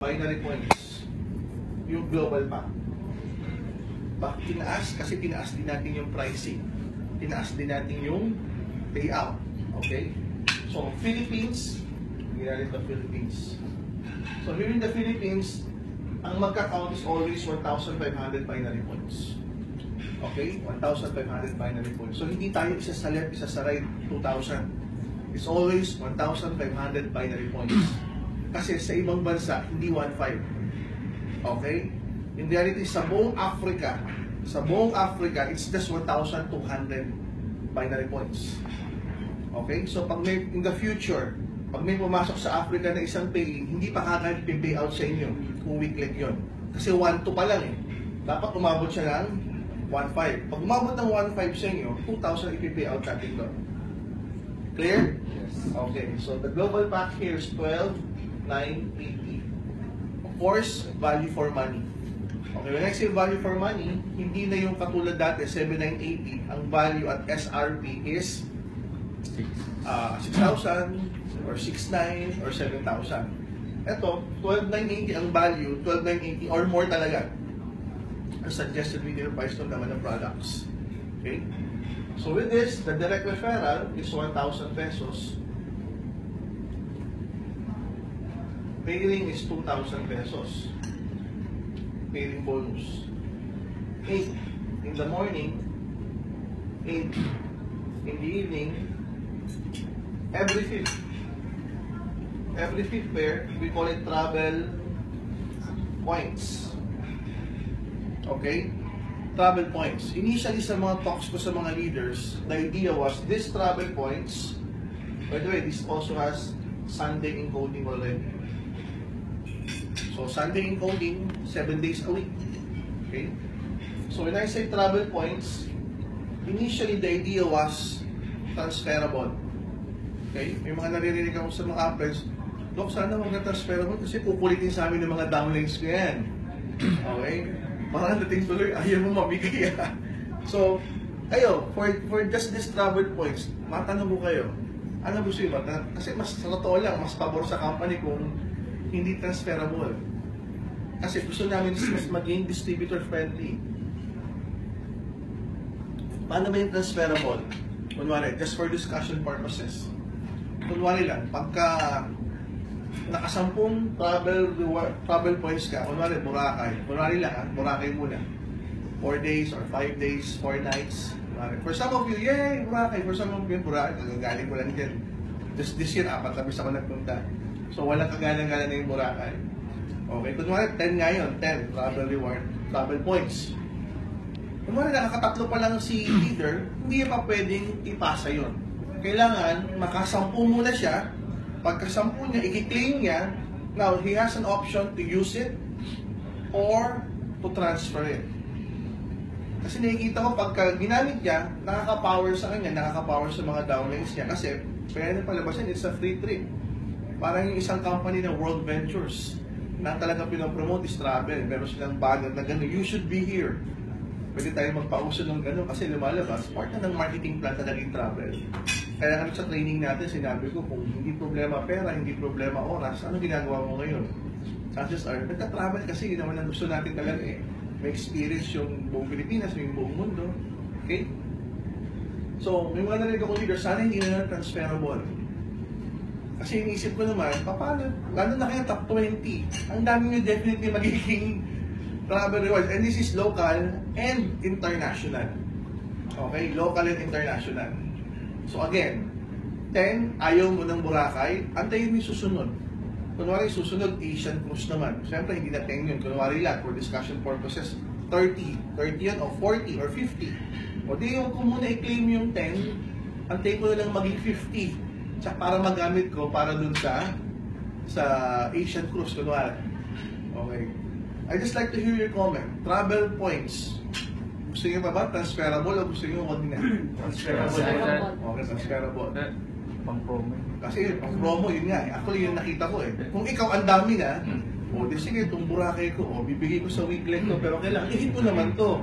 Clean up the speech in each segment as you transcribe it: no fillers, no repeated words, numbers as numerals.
binary points. Yung global pack. Bakit tinaas? Kasi tinaas din natin yung pricing. Tinaas din natin yung payout. Okay? So, Philippines, ginagalit ng Philippines. So, here in the Philippines, ang magka-count is always 1,500 binary points. Okay? 1,500 binary points. So, hindi tayo isa sa left, isa sa right, 2,000. It's always 1,500 binary points. Kasi sa ibang bansa, hindi 1,500. Okay? In reality, sa buong Africa, it's just 1,200 binary points. Okay? So, pag may, in the future, pag may pumasok sa Africa na isang paying, hindi pa kagad pay-out sa inyo kung weekly yun. Kasi 1,2 pa lang eh. Dapat umabot siya ng 1,500. Pag umabot ng 1,500 sa inyo, 2,000 ipipay-out natin doon. Clear? Yes. Okay. So, the global pack here is 12,980. Of course, value for money. Okay, when I say value for money, hindi na yung katulad dati, 7,980. Ang value at SRP is 6,000 or 6,900 or 7,000. Ito, 12,980 ang value, 12,980 or more talaga. Ang suggested retail price ng naman ng products. Okay? So with this, the direct referral is 1,000 pesos. Pairing is 2,000 pesos. Pairing bonus. 8 in the morning, 8 in the evening, every fifth. Every fifth pair, we call it travel points. Okay? Travel points. Initially sa mga talks ko sa mga leaders, the idea was this travel points, by the way, this also has Sunday encoding already. So Sunday encoding, 7 days a week. Okay? So when I say travel points, initially the idea was transferable. Okay? May mga naririnig ako sa mga apples, Dok, sana mag-transferable kasi kukulitin sa amin ng mga downlines ko yan. Okay? Parang dating tuloy, ayaw mo mabigay. So, kayo, for just this travel points, matanong mo kayo, ano gusto nyo ba? Kasi mas sa totoo lang, mas pabor sa company kung hindi transferable. Kasi gusto namin mas maging distributor friendly. Paano ba yung transferable? Kunwari, just for discussion purposes. Kunwari lang, pagka nakasampung travel points ka, kunwari Boracay. Kunwari lang, Boracay muna. 4 days or 5 days, 4 nights. For some of you, yay, Boracay. For some of you, Boracay, nagagaling ko lang din. Just this year, 4 na bis ako nagpunta. So, walang kagalang-galang na yung Boracay. Okay, kunwari 10 ngayon, 10 travel reward, travel points. Kunwari nakakatatlo pa lang si leader, hindi pa pwedeng ipasa yun. Kailangan makasampu muna siya. Pagkasampu niya, i-claim niya. Now, he has an option to use it or to transfer it. Kasi nakikita ko, pagka ginamit niya, nakaka-power sa kanya, nakaka-power sa mga downlines niya. Kasi, pwede na palabasin, it's a free trip. Parang yung isang company na World Ventures, na talaga pinopromote is travel. Meron silang banner na gano'n, you should be here. Pwede tayo magpauso ng gano'n kasi lumalabas, part na ng marketing plan na naging travel. Kaya kami sa training natin, sinabi ko, kung hindi problema pera, hindi problema oras, ano ginagawa mo ngayon? Chances are, nagka-travel kasi yun naman ang gusto natin talaga eh. May experience yung buong Pilipinas, yung buong mundo. Okay? So, may mga narinig ako leader, sana hindi na transferable. Kasi iniisip ko naman, paano, lalo na kaya top 20, ang dami nyo definitely magiging travel rewards. And this is local and international. Okay? Local and international. So again, 10, ayaw mo ng Boracay, antayin mo yung susunod. Kunwari susunod, Asian Cruise naman. Siyempre, hindi na 10 yun. Kunwari lang, for discussion purposes, 30 yan, o 40, or 50. O di yung kung muna i-claim yung 10, antayin ko na lang maging 50. Tsaka para magamit ko, para dun sa Asian Cruise, kunwari. Okay. I just like to hear your comment. Travel points. Gusto nyo pa ba? Transferable o gusto nyo wag na? Transferable. Okay, transferable. Pang-promo. Kasi pang-promo, yun nga. Actually, yun nakita ko eh. Kung ikaw ang dami na, o di sige, itong Boracay ko, o bibigay ko sa weekly to, pero kailangan, i-hit mo naman to.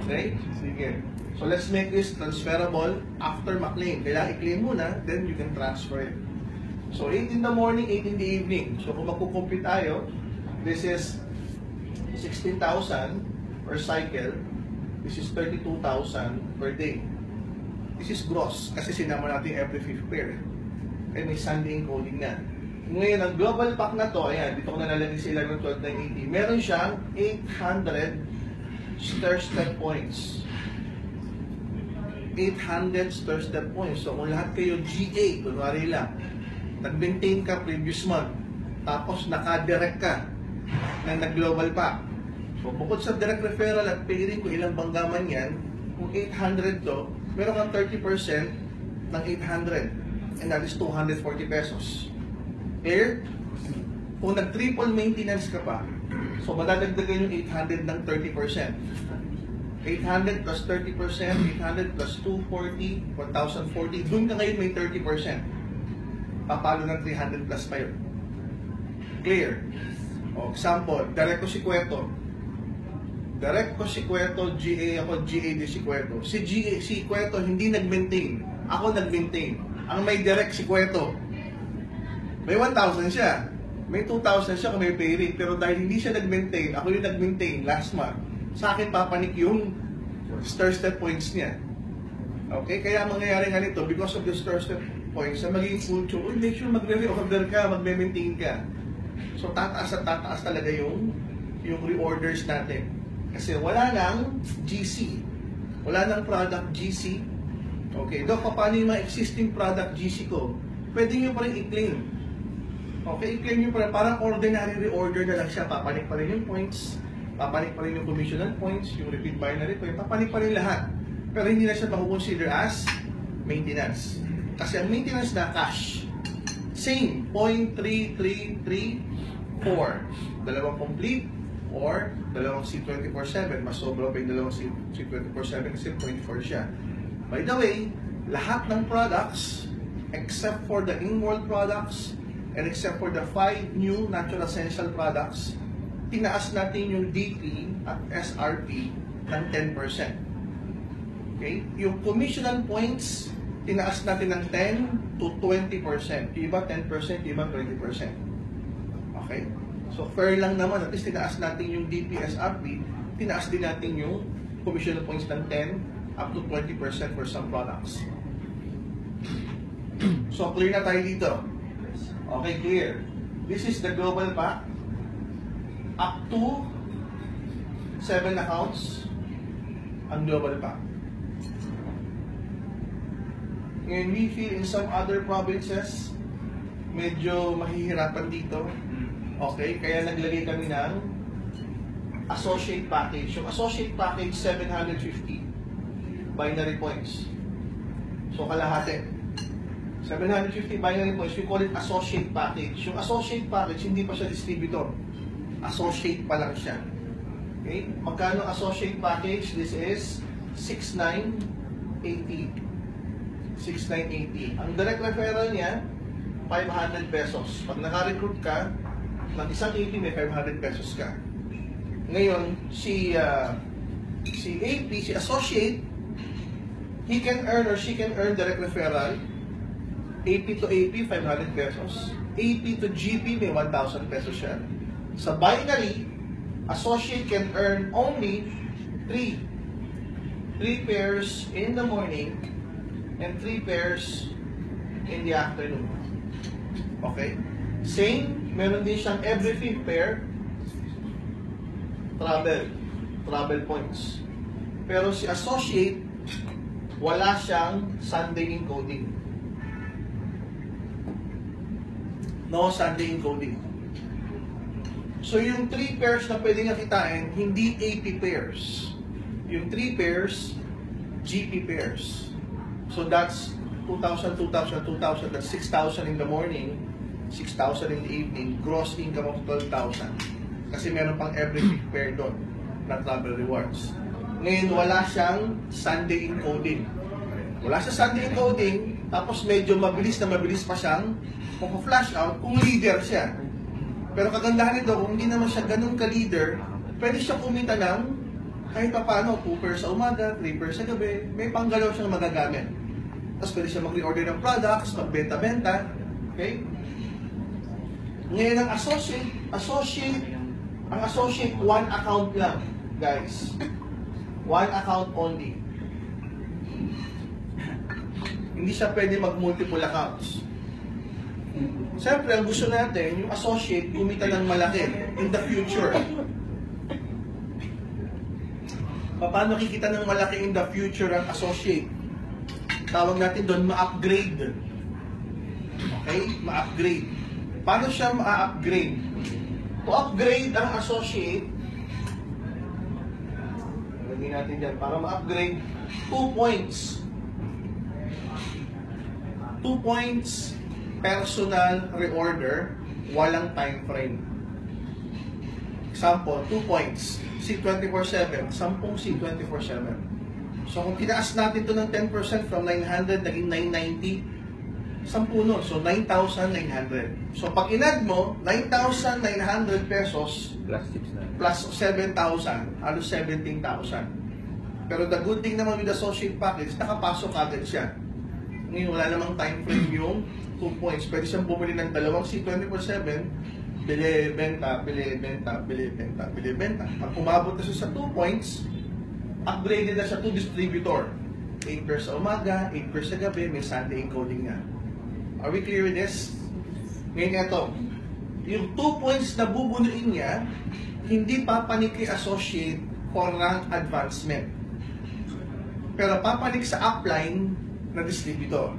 Okay? Sige. So let's make this transferable after ma-claim. Kailangan i-claim muna, then you can transfer it. So 8 in the morning, 8 in the evening. So kung magkukumpit tayo, This is 16,000 per cycle. This is 32,000 per day. This is gross kasi sinama natin every fifth pair. And may Sunday encoding na. Ngayon, ang global pack na to, ayan, dito ko nalalagay sa ilalim ng 12,980. Meron siyang 800 stair-step points. 800 stair-step points. So, kung lahat kayo GA, kunwari lang, nag-maintain ka previous month, tapos naka-direct ka na nag-global pack. So, bukod sa direct referral at pairing kung ilang banggaman yan, kung 800 to, meron kang 30% ng 800. And that is 240 pesos. Clear? Kung nag-triple maintenance ka pa, so madadagdagan yung 800 ng 30%. 800 plus 30%, 800 plus 240, 1,040. Doon ka ngayon may 30%. Papalo ng 300 plus pa yun. Clear? O, example, Directo si Cueto. Directo si Cueto, GA ako, GA di si Cueto. Si Cueto hindi nag-maintain. Ako nag-maintain. Ang may direct si Cueto. May 1,000 siya. May 2,000 siya kung may pay rate. Pero dahil hindi siya nag-maintain, ako yung nag-maintain last month, sa akin papanik yung stair-step points niya. Okay? Kaya mangyayari nga nito, because of the stair-step points, na magiging full tune, make sure magre-reorder ka, magme-maintain ka. So, tataas at tataas talaga yung reorders natin. Kasi wala nang GC. Wala nang product GC. Okay, Doc, paano yung mga existing product GC ko? Pwede nyo pa rin i-claim. Okay, i-claim nyo pa rin. Parang ordinary reorder na lang siya. Papanik pa rin yung points. Papanik pa rin yung commissional points, yung repeat binary point. Papanik pa rin lahat. Pero hindi na siya makukonsider as maintenance. Kasi ang maintenance na cash. Same, 0.3334. Dalawang complete or dalawang C24/7. Mas sobra pa yung dalawang C24/7 kasi 0.4 siya. By the way, lahat ng products except for the in-world products and except for the 5 new natural essential products, tinaas natin yung DP at SRP ng 10%. Okay? Yung commissional points, tinaas natin ng 10 to 20%. Yung iba 10%, yung iba 20%. Okay? So fair lang naman, at least tinaas natin yung DP, SRP, tinaas din natin yung commissional points ng 10 up to 20% for some products. So clear na tayo dito. Okay, clear. This is the global pack. Up to 7 accounts ang global pack. Ngayon, we feel in some other provinces, medyo mahihirapan dito. Okay, kaya naglagay kami ng associate package. Yung associate package, 750 binary points. So, kalahati. 750 binary points, we call it associate package. Yung associate package, hindi pa siya distributor. Associate pa lang siya. Okay? Magkano associate package? This is 6,980. 6,980. Ang direct referral niya, 500 pesos. Pag naka-recruit ka, ng isang 80 may 500 pesos ka. Ngayon, si AP, si associate, he can earn or she can earn direct referral. AP to AP, 500 pesos. AP to GP, may 1,000 pesos siya. Sa binary, associate can earn only 3 pairs in the morning and 3 pairs in the afternoon. Okay? Same, meron din siyang every 5th pair travel points. Pero si associate, wala siyang Sunday encoding. No Sunday encoding. So yung 3 pairs na pwede nga kitain, hindi AP pairs. Yung 3 pairs, GP pairs. So that's 2,000, 2,000, 2,000. That's 6,000 in the morning, 6,000 in the evening. Gross income of 12,000. Kasi meron pang every 5th pair doon na travel rewards. Ngayon, wala siyang Sunday encoding. Wala siya Sunday encoding, tapos medyo mabilis pa siyang flash out kung leader siya. Pero kagandahan nito, kung hindi naman siya ganun ka-leader, pwede siya kumita ng kahit pa paano, 2 pairs sa umaga, 3 pairs sa gabi, may panggalaw siyang magagamit. Tapos pwede siya mag-reorder ng products, magbenta-benta. Okay? Ngayon ang associate, Ang associate, one account lang, guys. One account only. Hindi siya pwede mag-multiple accounts. Siyempre, ang gusto natin, yung associate, kumita ng malaki in the future. Paano kikita ng malaki in the future ang associate? Tawag natin doon, ma-upgrade. Okay? Ma-upgrade. Paano siya ma-upgrade? To upgrade ang associate, lagyan natin dyan, para ma-upgrade, 2 points. 2 points, personal reorder, walang time frame. Example, 2 points, seat 24/7, 10 seat 24/7. So kung tinaas natin ito ng 10% from 900, naging 990, 10 nun. So 9,900. So pag inad mo, 9,900 pesos plus 7,000, halos 17,000. Pero the good thing naman with the associate package, nakapasok agad siya. Ngayon, wala namang time frame yung 2 points. Pwede siyang bumili ng dalawang seat 24/7, bili, benta, bili, benta, bili, benta, bili, benta. Pag umabot na siya sa 2 points, upgraded na siya to distributor. 8 pairs sa umaga, 8 pairs sa gabi, may Sunday encoding nga. Are we clear with this? Ngayon ito, yung 2 points na bubunuin niya, hindi papanik kay associate for rank advancement. Pero papanik sa upline na distributor.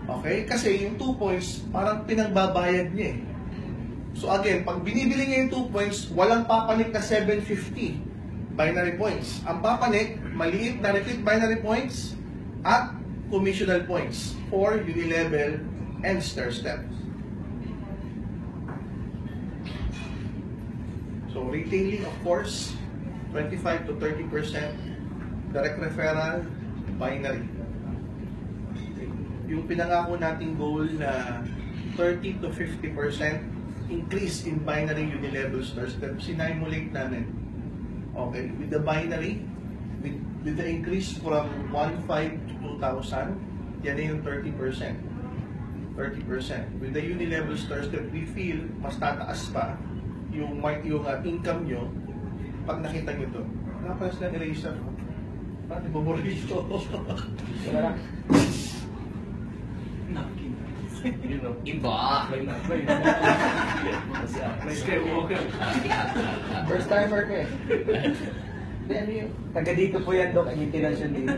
Okay? Kasi yung 2 points, parang pinagbabayad niya eh. So again, pag binibili niya yung 2 points, walang papanik na 750 binary points. Ang papanik, maliit na repeat binary points at commissional points for unilevel and stair steps. So retailing, of course, 25 to 30%. Direct referral, binary. Yung pinangako nating goal na 30 to 50% increase in binary unilevel stair steps, sinimulate namin. Okay, with the binary, with the increase from 1.5 to 2,000, yan na yung 30%. 30%. With the unilevel stair step, we feel mas tataas pa yung income nyo pag nakita nyo to. Napas na eraser. Pati buburito. Iba! First timer ka eh. Taga dito po yan, Dok. Maintenance yun dito.